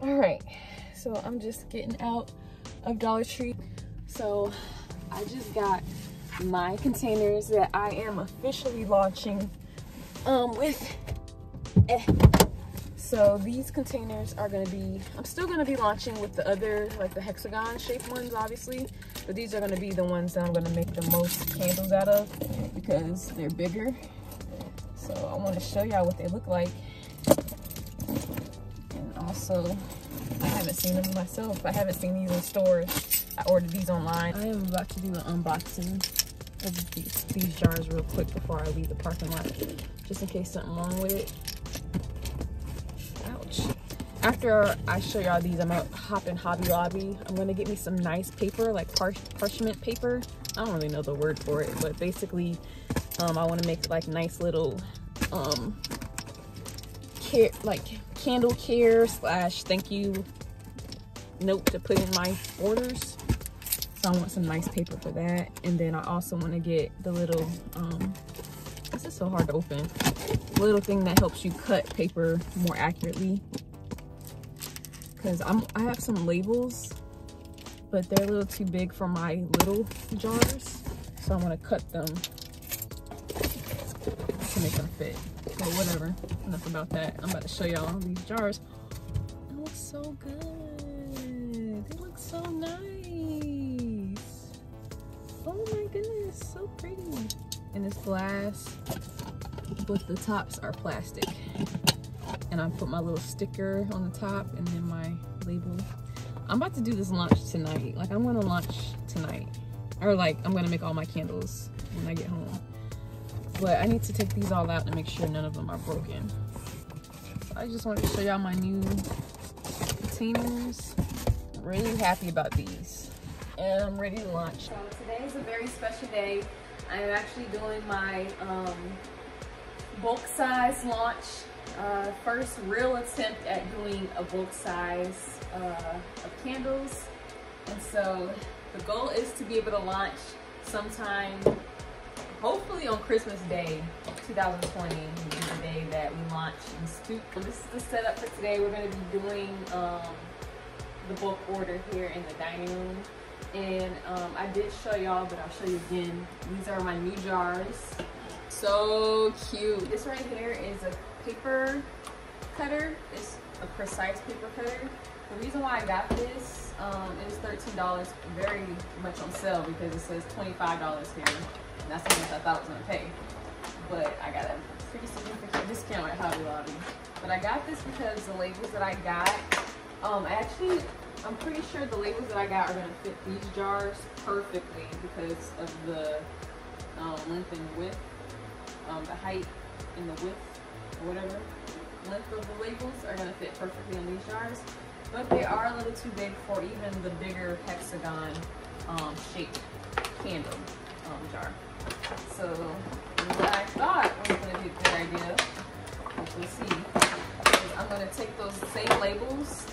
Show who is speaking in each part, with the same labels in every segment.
Speaker 1: All right, so I'm just getting out of Dollar Tree. So I just got my containers that I am officially launching with. So these containers are gonna be, I'm still gonna be launching with the other, like the hexagon shaped ones, obviously, but these are gonna be the ones that I'm gonna make the most candles out of because they're bigger. So I want to show y'all what they look like. And also, I haven't seen them myself. I haven't seen these in stores. I ordered these online. I am about to do an unboxing of these jars real quick before I leave the parking lot, just in case something wrong with it. Ouch. After I show y'all these, I'm gonna hop in Hobby Lobby. I'm gonna get me some nice paper, like parchment paper. I don't really know the word for it, but basically, I want to make like nice little candle care / thank you note to put in my orders. So I want some nice paper for that. And then I also want to get the little this is so hard to open, little thing that helps you cut paper more accurately, because I have some labels, but they're a little too big for my little jars, so I want to cut them to make them fit. So whatever, enough about that. I'm about to show y'all these jars. They look so good. They look so nice. Oh my goodness, so pretty. And it's glass, but the tops are plastic. And I put my little sticker on the top and then my label. I'm about to do this launch tonight. Like, I'm gonna launch tonight. Or like, I'm gonna make all my candles when I get home. But I need to take these all out and make sure none of them are broken. So I just wanted to show y'all my new containers. I'm really happy about these. And I'm ready to launch. So today is a very special day. I am actually doing my bulk size launch. First real attempt at doing a bulk size of candles. And so the goal is to be able to launch sometime, hopefully on Christmas Day 2020, which is the day that we launch in Scoop. So this is the setup for today. We're going to be doing the bulk order here in the dining room. And I did show y'all, but I'll show you again. These are my new jars. So cute. This right here is a paper cutter. It's a precise paper cutter. The reason why I got this, it was $13, very much on sale because it says $25 here. And that's how much I thought I was gonna pay. But I got a pretty significant discount at Hobby Lobby. But I got this because the labels that I got, I'm pretty sure the labels that I got are gonna fit these jars perfectly because of the length and width, the height and the width, or whatever. Length of the labels are gonna fit perfectly in these jars, but they are a little too big for even the bigger hexagon shaped candle jar. So what I thought was gonna be a good idea, which we'll see, is I'm gonna take those same labels.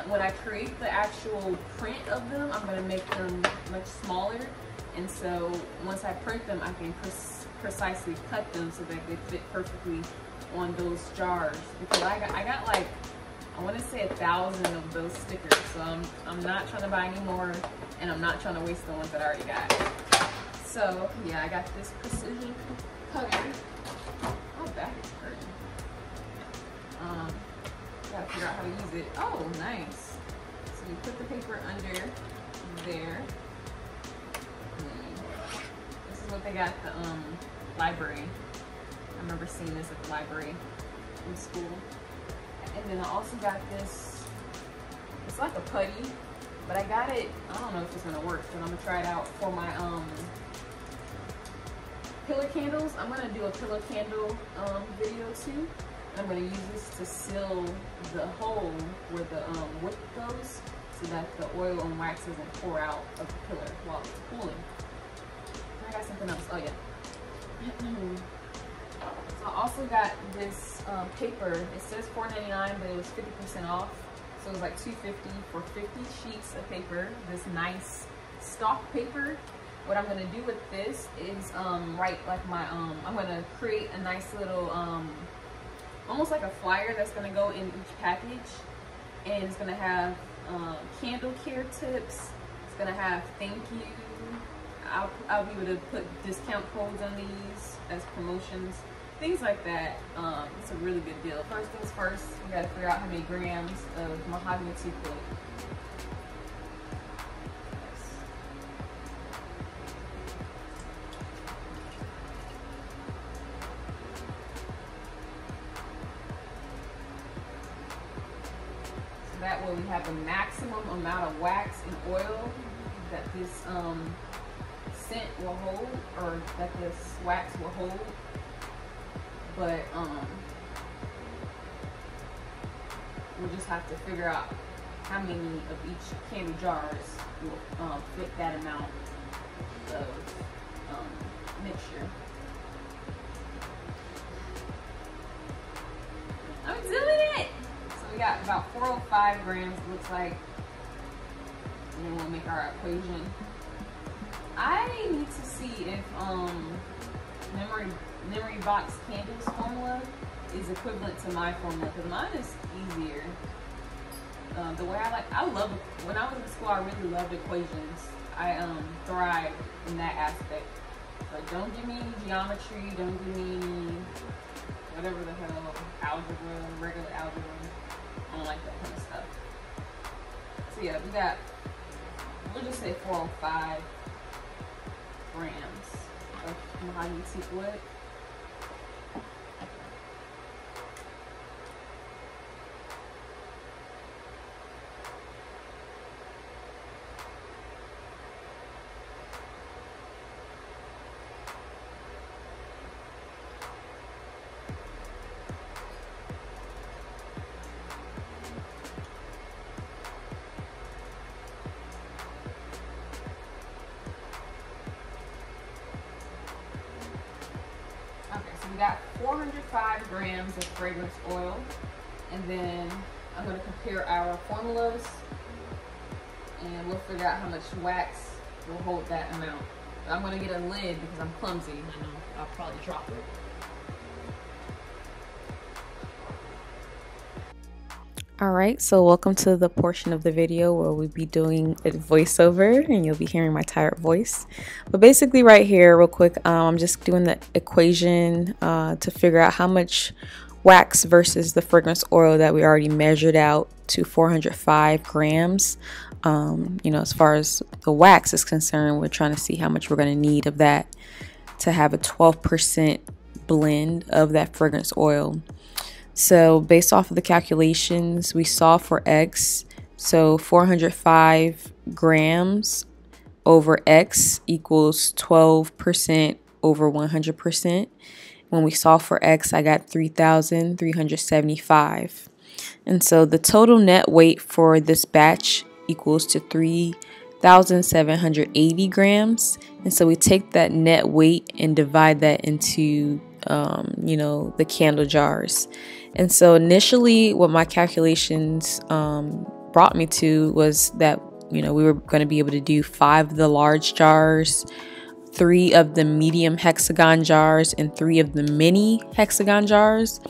Speaker 1: When I create the actual print of them, I'm going to make them much smaller, and so once I print them, I can precisely cut them so that they fit perfectly on those jars. Because I got like, I want to say 1,000 of those stickers, so I'm not trying to buy any more, and I'm not trying to waste the ones that I already got. So yeah, I got this precision cutter. Oh, back is hurting. Gotta figure out how to use it. Oh, nice. So you put the paper under there. This is what they got at the library. I remember seeing this at the library in school. And then I also got this, it's like a putty, but I got it, I don't know if it's gonna work, but I'm gonna try it out for my pillar candles. I'm gonna do a pillar candle video too. I'm going to use this to seal the hole where the wick goes so that the oil and wax doesn't pour out of the pillar while it's cooling. I got something else. Oh yeah. So I also got this paper. It says $4.99, but it was 50% off. So it was like $2.50 for 50 sheets of paper. This nice stock paper. What I'm going to do with this is write like my, I'm going to create a nice little almost like a flyer that's going to go in each package, and it's gonna have candle care tips. It's gonna have thank you. I'll be able to put discount codes on these as promotions, things like that. It's a really good deal. First things first, we gotta figure out how many grams of mahogany teakwood. That way we have the maximum amount of wax and oil that this scent will hold, or that this wax will hold. But we'll just have to figure out how many of each candle jars will fit that amount of mixture. I'm doing it! We got about 405 grams, it looks like. And then we'll make our equation. I need to see if Memory Box Candles formula is equivalent to my formula, because mine is easier. The way when I was in school, I really loved equations. I thrived in that aspect. But don't give me any geometry, don't give me any whatever the hell, algebra, regular algebra. I don't like that kind of stuff. So yeah, we'll just say 405 grams of mahogany teakwood. We got 405 grams of fragrance oil, and then I'm going to compare our formulas, and we'll figure out how much wax will hold that amount. But I'm going to get a lid because I'm clumsy. I know I'll probably drop it.
Speaker 2: Alright, so welcome to the portion of the video where we'll be doing a voiceover and you'll be hearing my tired voice. But basically right here, real quick, I'm just doing the equation to figure out how much wax versus the fragrance oil that we already measured out to 405 grams. You know, as far as the wax is concerned, we're trying to see how much we're going to need of that to have a 12% blend of that fragrance oil. So based off of the calculations we saw for X, so 405 grams over X equals 12% over 100%. When we solve for X, I got 3,375. And so the total net weight for this batch equals to 3,780 grams. And so we take that net weight and divide that into, you know, the candle jars. And so initially what my calculations brought me to was that, you know, we were going to be able to do 5 of the large jars, 3 of the medium hexagon jars, and 3 of the mini hexagon jars.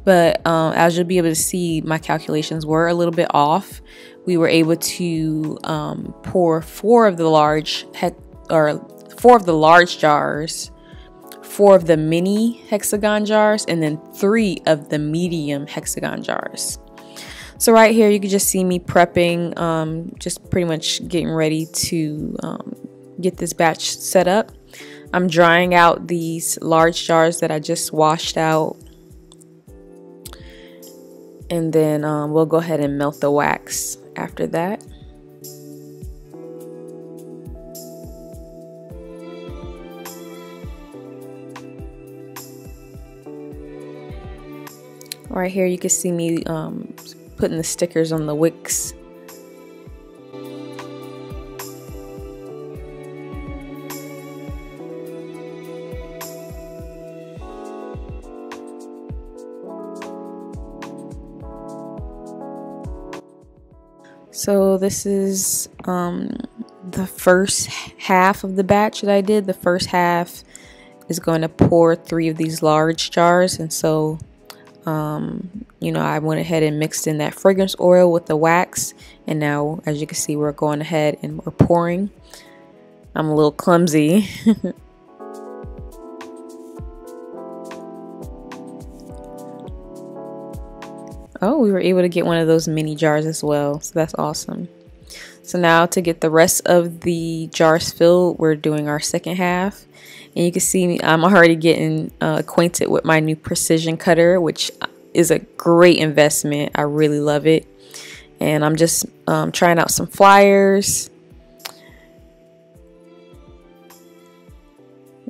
Speaker 2: But as you'll be able to see, my calculations were a little bit off. We were able to pour 4 of the large jars, 4 of the mini hexagon jars, and then 3 of the medium hexagon jars. So right here you can just see me prepping, just pretty much getting ready to get this batch set up. I'm drying out these large jars that I just washed out, and then we'll go ahead and melt the wax after that. Right here you can see me putting the stickers on the wicks. So this is the first half of the batch that I did. The first half is going to pour 3 of these large jars, and so You know, I went ahead and mixed in that fragrance oil with the wax, and now as you can see, we're going ahead and we're pouring. I'm a little clumsy. Oh, we were able to get one of those mini jars as well, so that's awesome. So now to get the rest of the jars filled, we're doing our second half. And you can see I'm already getting acquainted with my new precision cutter, which is a great investment. I really love it. And I'm just trying out some flyers.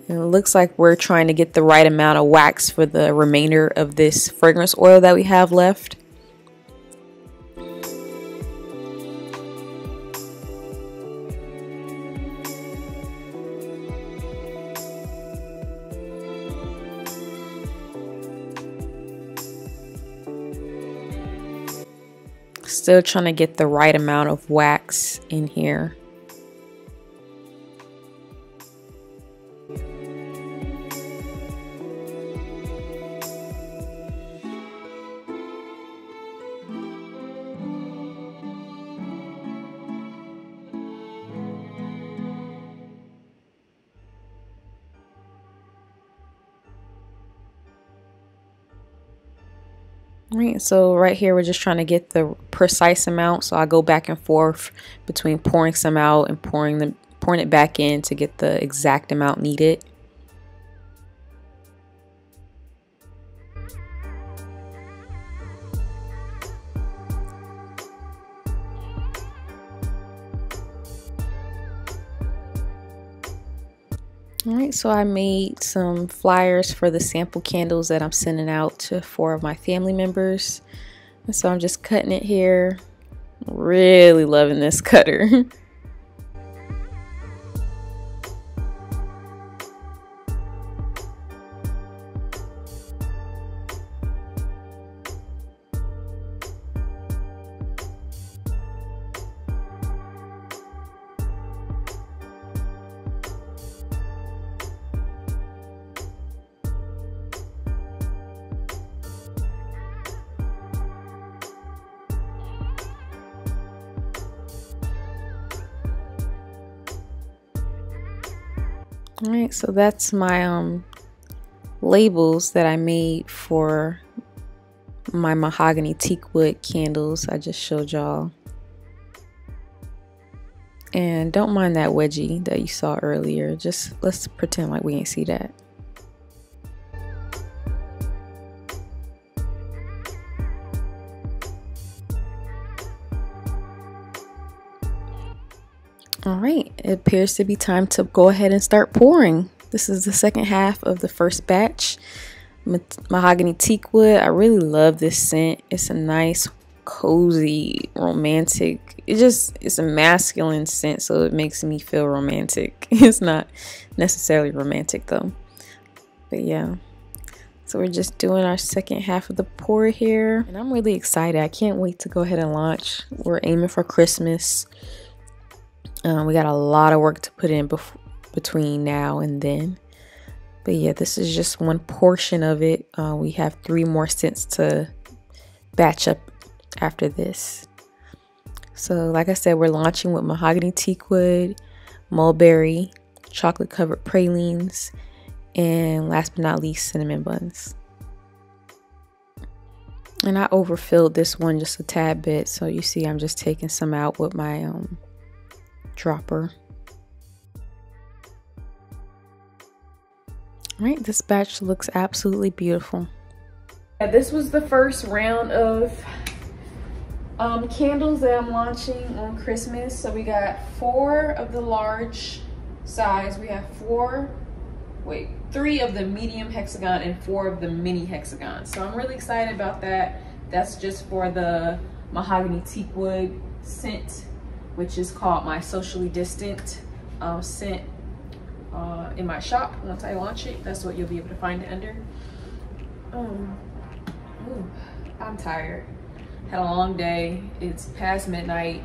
Speaker 2: And it looks like we're trying to get the right amount of wax for the remainder of this fragrance oil that we have left. Still trying to get the right amount of wax in here. Right, so right here we're just trying to get the precise amount, so I go back and forth between pouring some out and pouring it back in to get the exact amount needed. Alright, so I made some flyers for the sample candles that I'm sending out to 4 of my family members. And so I'm just cutting it here. Really loving this cutter. Alright, so that's my labels that I made for my mahogany teakwood candles I just showed y'all. And don't mind that wedgie that you saw earlier. Just let's pretend like we ain't see that. Alright, it appears to be time to go ahead and start pouring. This is the second half of the first batch. Mahogany teakwood. I really love this scent. It's a nice, cozy, romantic. It's a masculine scent, so it makes me feel romantic. It's not necessarily romantic though. But yeah. So we're just doing our second half of the pour here. And I'm really excited. I can't wait to go ahead and launch. We're aiming for Christmas. We got a lot of work to put in between now and then. But yeah, this is just one portion of it. We have 3 more scents to batch up after this. So like I said, we're launching with mahogany teakwood, mulberry, chocolate covered pralines, and last but not least, cinnamon buns. And I overfilled this one just a tad bit. So you see I'm just taking some out with my dropper. Alright, this batch looks absolutely beautiful.
Speaker 1: Yeah, this was the first round of candles that I'm launching on Christmas. So we got 4 of the large size. We have 3 of the medium hexagon and 4 of the mini hexagon. So I'm really excited about that. That's just for the mahogany teakwood scent, which is called my socially distant scent in my shop. Once I launch it, that's what you'll be able to find it under. I'm tired. Had a long day. It's past midnight.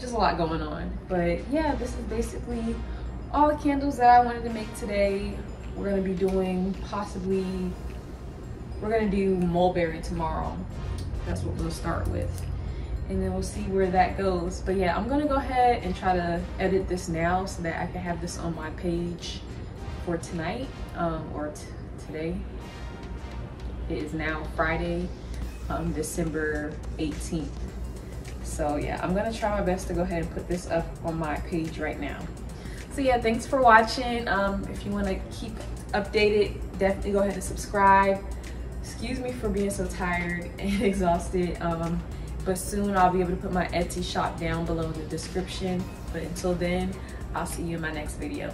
Speaker 1: Just a lot going on. But yeah, this is basically all the candles that I wanted to make today. We're gonna be doing possibly we're gonna do mulberry tomorrow. That's what we'll start with. And then we'll see where that goes. But yeah, I'm gonna go ahead and try to edit this now so that I can have this on my page for tonight, or today. It is now Friday, December 18th. So yeah, I'm gonna try my best to go ahead and put this up on my page right now. So yeah, thanks for watching. If you wanna keep updated, definitely go ahead and subscribe. Excuse me for being so tired and exhausted, but soon I'll be able to put my Etsy shop down below in the description. But until then, I'll see you in my next video.